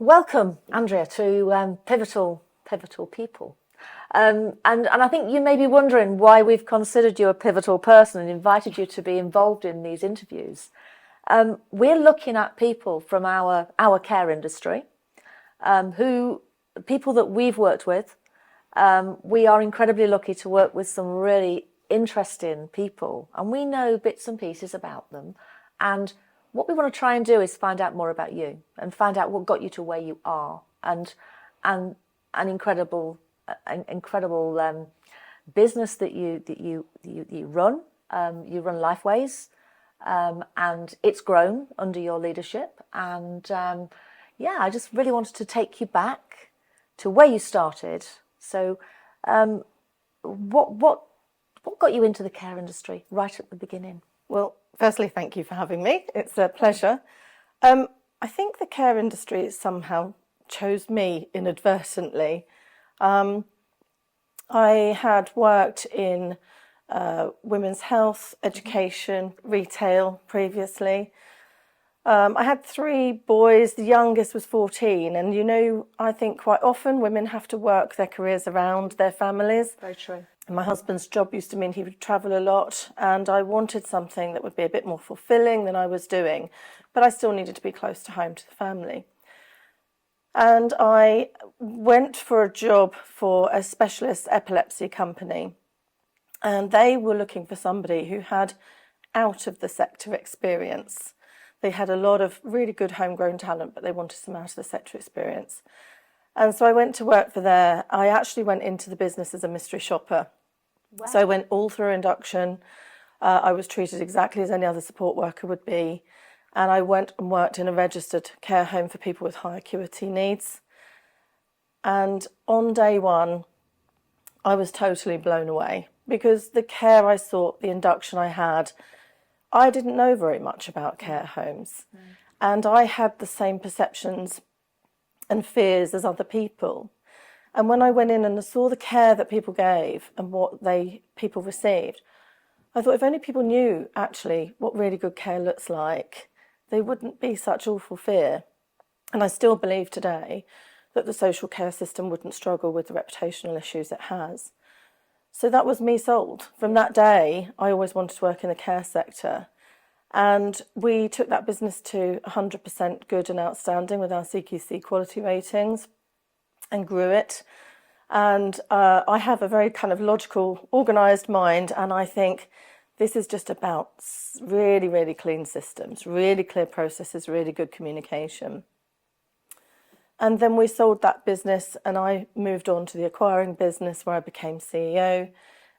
welcome, Andrea, to 𝗜𝘁𝘁𝗵𝗄𝗄 people. And I think you may be wondering why we've considered you a pivotal person and invited you to be involved in these interviews. We're looking at people from our care industry, people that we've worked with. We are incredibly lucky to work with some really interesting people, and we know bits and pieces about them. And what we want to try and do is find out more about you and find out what got you to where you are, and an incredible business that you run. You run Lifeways, and it's grown under your leadership. And yeah, I just really wanted to take you back to where you started. So, what got you into the care industry right at the beginning? Well, firstly, thank you for having me. It's a pleasure. I think the care industry somehow chose me inadvertently. I had worked in women's health, education, retail previously. I had 3 boys. The youngest was 14, and I think quite often women have to work their careers around their families. Very true. My husband's job used to mean he would travel a lot, and I wanted something that would be a bit more fulfilling than I was doing, but I still needed to be close to home to the family. And I went for a job for a specialist epilepsy company, and they were looking for somebody who had out of the sector experience. They had a lot of really good homegrown talent, but they wanted some out of the sector experience. And so I went to work for there. I actually went into the business as a mystery shopper. Wow. So I went all through induction. I was treated exactly as any other support worker would be. And I went and worked in a registered care home for people with high acuity needs. And on day 1, I was totally blown away, because the care I saw, the induction I had, I didn't know very much about care homes. And I had the same perceptions and fears as other people. And when I went in and I saw the care that people gave and what people received, I thought if only people knew actually what really good care looks like, they wouldn't be such awful fear. And I still believe today that the social care system wouldn't struggle with the reputational issues it has. So that was me sold. From that day, I always wanted to work in the care sector. And we took that business to 100% good and outstanding with our CQC quality ratings and grew it. And I have a very kind of logical, organised mind, and I think this is just about really, really clean systems, really clear processes, really good communication. And then we sold that business, and I moved on to the acquiring business where I became CEO.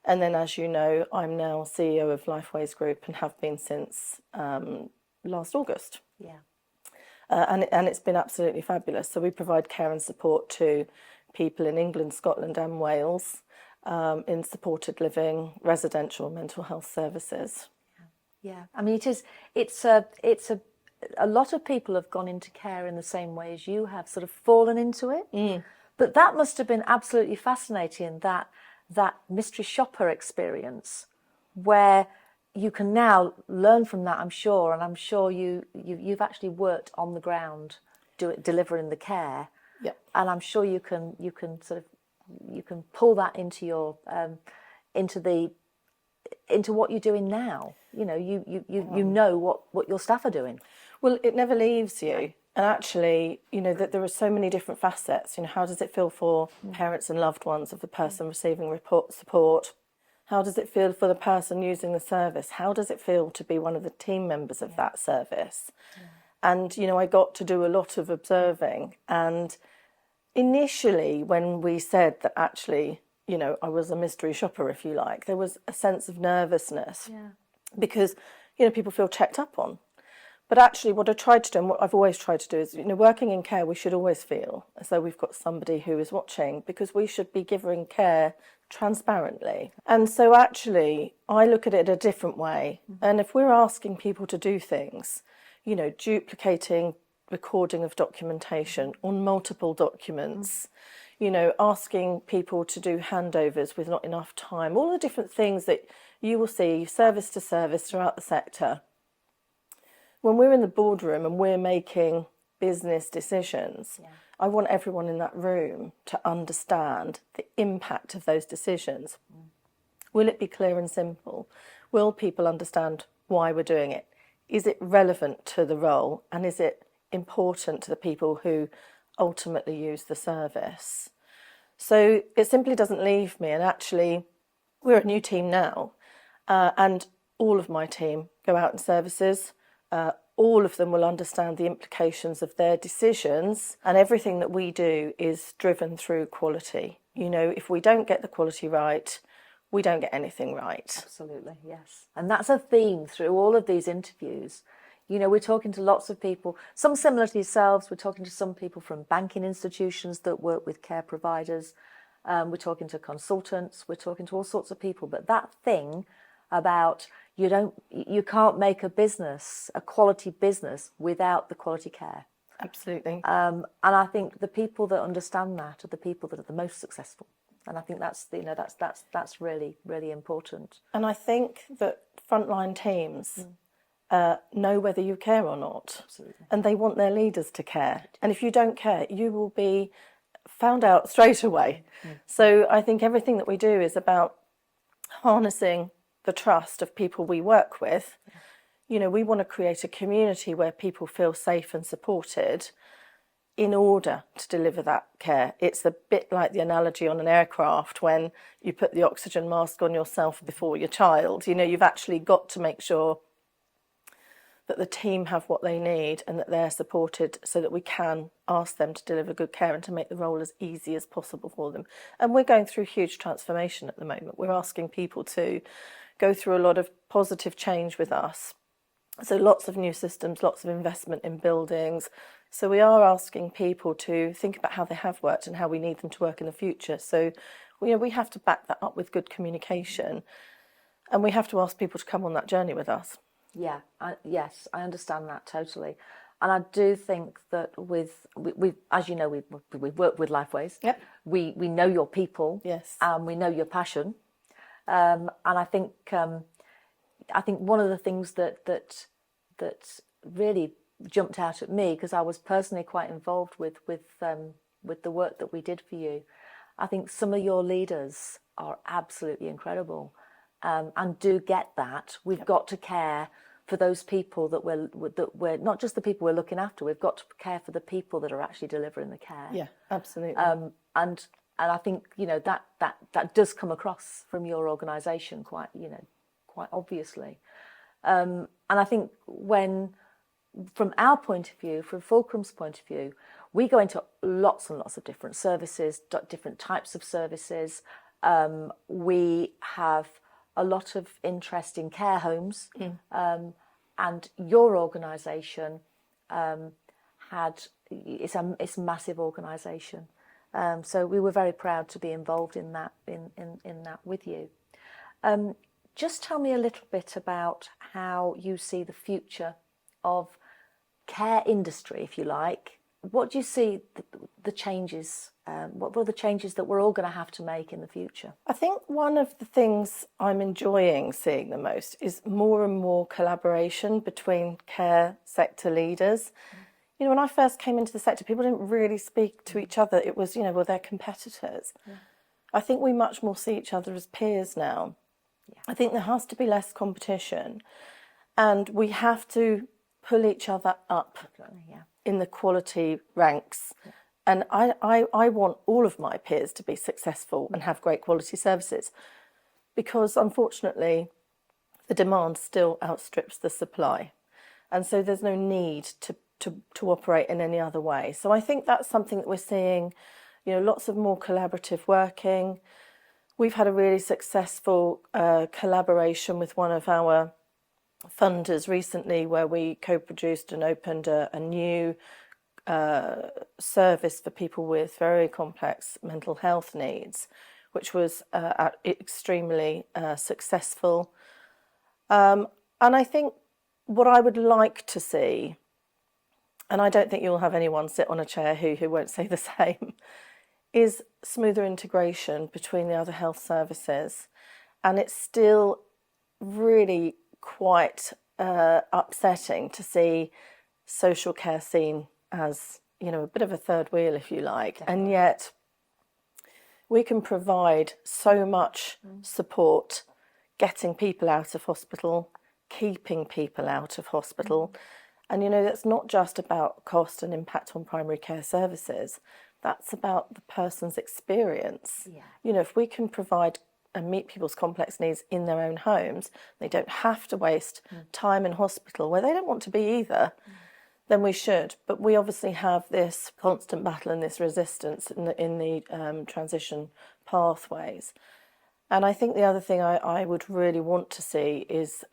And then, as you know, I'm now CEO of Lifeways Group and have been since last August. Yeah. And it's been absolutely fabulous. So we provide care and support to people in England, Scotland and Wales in supported living, residential mental health services. Yeah. I mean, it's a lot of people have gone into care in the same way as you have, sort of fallen into it. But that must have been absolutely fascinating, that mystery shopper experience, where you can now learn from that, I'm sure, and I'm sure you've actually worked on the ground delivering the care. Yep. And I'm sure you can pull that into your into what you're doing now. You know what your staff are doing. Well, it never leaves you. And actually, that there are so many different facets. How does it feel for parents and loved ones of the person receiving support? How does it feel for the person using the service? How does it feel to be one of the team members of that service? And, I got to do a lot of observing. And initially, when we said that actually, I was a mystery shopper, if you like, there was a sense of nervousness because, people feel checked up on. But actually what I tried to do, and what I've always tried to do is, working in care, we should always feel as though we've got somebody who is watching, because we should be giving care transparently. And so actually, I look at it a different way. And if we're asking people to do things, duplicating recording of documentation on multiple documents, asking people to do handovers with not enough time, all the different things that you will see service to service throughout the sector. When we're in the boardroom and we're making business decisions. I want everyone in that room to understand the impact of those decisions. Will it be clear and simple? Will people understand why we're doing it? Is it relevant to the role, and is it important to the people who ultimately use the service? So it simply doesn't leave me, and actually we're a new team now, and all of my team go out in services. All of them will understand the implications of their decisions, and everything that we do is driven through quality. You know, if we don't get the quality right, we don't get anything right. Absolutely, yes. And that's a theme through all of these interviews. You know, we're talking to lots of people, some similar to yourselves. We're talking to some people from banking institutions that work with care providers. We're talking to consultants. We're talking to all sorts of people. But that thing about you can't make a business, a quality business, without the quality care. Absolutely. And I think the people that understand that are the people that are the most successful. And I think that's really, really important. And I think that frontline teams know whether you care or not. Absolutely. And they want their leaders to care. And if you don't care, you will be found out straight away. So I think everything that we do is about harnessing the trust of people we work with. You know, we want to create a community where people feel safe and supported in order to deliver that care. It's a bit like the analogy on an aircraft when you put the oxygen mask on yourself before your child. You know, you've actually got to make sure that the team have what they need and that they're supported so that we can ask them to deliver good care and to make the role as easy as possible for them. And we're going through huge transformation at the moment. We're asking people to go through a lot of positive change with us. So lots of new systems, lots of investment in buildings. So we are asking people to think about how they have worked and how we need them to work in the future. So we have to back that up with good communication, and we have to ask people to come on that journey with us. Yeah, yes, I understand that totally. And I do think that we as you know, we've worked with Lifeways. Yep. We know your people. Yes. And we know your passion. And I think one of the things that really jumped out at me, because I was personally quite involved with the work that we did for you, I think some of your leaders are absolutely incredible, and do get that. We've got to care for those people that we're not just the people we're looking after. We've got to care for the people that are actually delivering the care. Yeah, absolutely. And I think that does come across from your organisation quite obviously. And I think from our point of view, from Fulcrum's point of view, we go into lots and lots of different services, different types of services. We have a lot of interest in care homes, and your organisation it's a massive organisation. So we were very proud to be involved in that with you. Just tell me a little bit about how you see the future of care industry, if you like. What do you see the changes? What are the changes that we're all going to have to make in the future? I think one of the things I'm enjoying seeing the most is more and more collaboration between care sector leaders. You know, when I first came into the sector, people didn't really speak to each other. It was, they're competitors. Yeah. I think we much more see each other as peers now. Yeah. I think there has to be less competition, and we have to pull each other up in the quality ranks. Yeah. And I want all of my peers to be successful and have great quality services, because unfortunately the demand still outstrips the supply, and so there's no need to operate in any other way. So I think that's something that we're seeing, lots of more collaborative working. We've had a really successful collaboration with one of our funders recently, where we co-produced and opened a new service for people with very complex mental health needs, which was extremely successful. And I think what I would like to see, and I don't think you'll have anyone sit on a chair who won't say the same, is smoother integration between the other health services. And it's still really quite upsetting to see social care seen as, you know, a bit of a third wheel, if you like. Definitely. And yet we can provide so much support, getting people out of hospital, keeping people out of hospital. And, you know, that's not just about cost and impact on primary care services. That's about the person's experience. Yeah. You know, if we can provide and meet people's complex needs in their own homes, they don't have to waste time in hospital where they don't want to be either, then we should. But we obviously have this constant battle and this resistance in the transition pathways. And I think the other thing I would really want to see is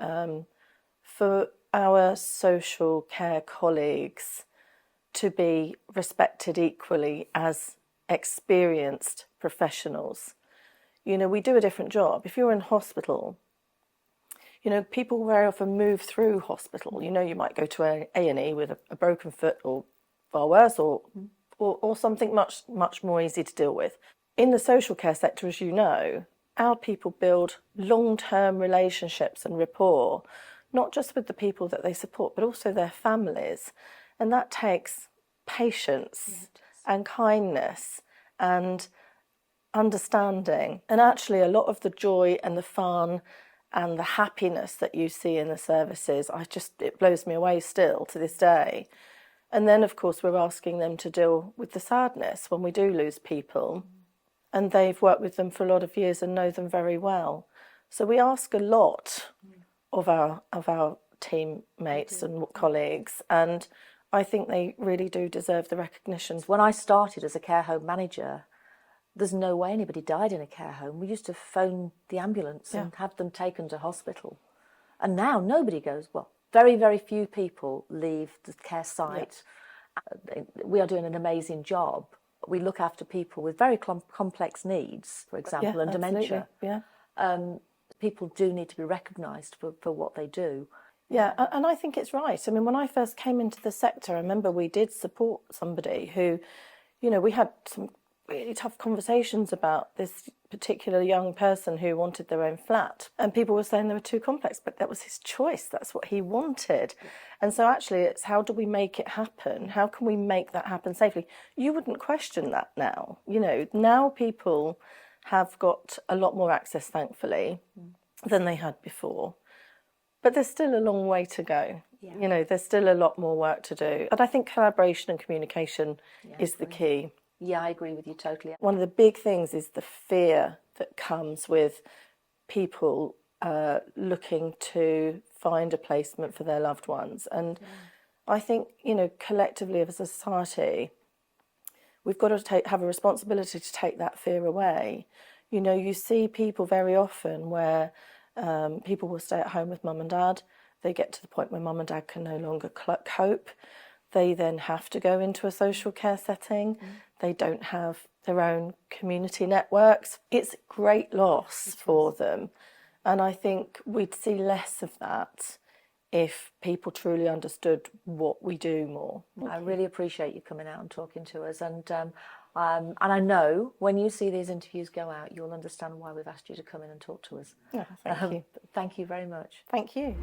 for our social care colleagues to be respected equally as experienced professionals. You know, we do a different job. If you're in hospital, you know, people very often move through hospital. You know, you might go to A&E with a broken foot or far worse, or something much more easy to deal with. In the social care sector, as you know, our people build long-term relationships and rapport, not just with the people that they support, but also their families. And that takes patience and kindness and understanding. And actually a lot of the joy and the fun and the happiness that you see in the services, it blows me away still to this day. And then of course we're asking them to deal with the sadness when we do lose people, and they've worked with them for a lot of years and know them very well. So we ask a lot of our teammates and colleagues, and I think they really do deserve the recognition. When I started as a care home manager, there's no way anybody died in a care home. We used to phone the ambulance and have them taken to hospital. And now nobody goes, well, very, very few people leave the care site. We are doing an amazing job. We look after people with very complex needs, for example, and dementia. People do need to be recognised for what they do. Yeah, and I think it's right. I mean, when I first came into the sector, I remember we did support somebody who, you know, we had some really tough conversations about this particular young person who wanted their own flat. And people were saying they were too complex, but that was his choice. That's what he wanted. And so actually it's how do we make it happen? How can we make that happen safely? You wouldn't question that now. You know, now people have got a lot more access, thankfully, than they had before. But there's still a long way to go. Yeah. You know, there's still a lot more work to do. But I think collaboration and communication is the key. Yeah, I agree with you totally. One of the big things is the fear that comes with people looking to find a placement for their loved ones. And I think, you know, collectively as a society, we've got to have a responsibility to take that fear away. You know, you see people very often where people will stay at home with mum and dad. They get to the point where mum and dad can no longer cope. They then have to go into a social care setting. They don't have their own community networks. It's a great loss for them. And I think we'd see less of that if people truly understood what we do more. I really appreciate you coming out and talking to us. And I know when you see these interviews go out, you'll understand why we've asked you to come in and talk to us. Yeah, thank you. Thank you very much. Thank you.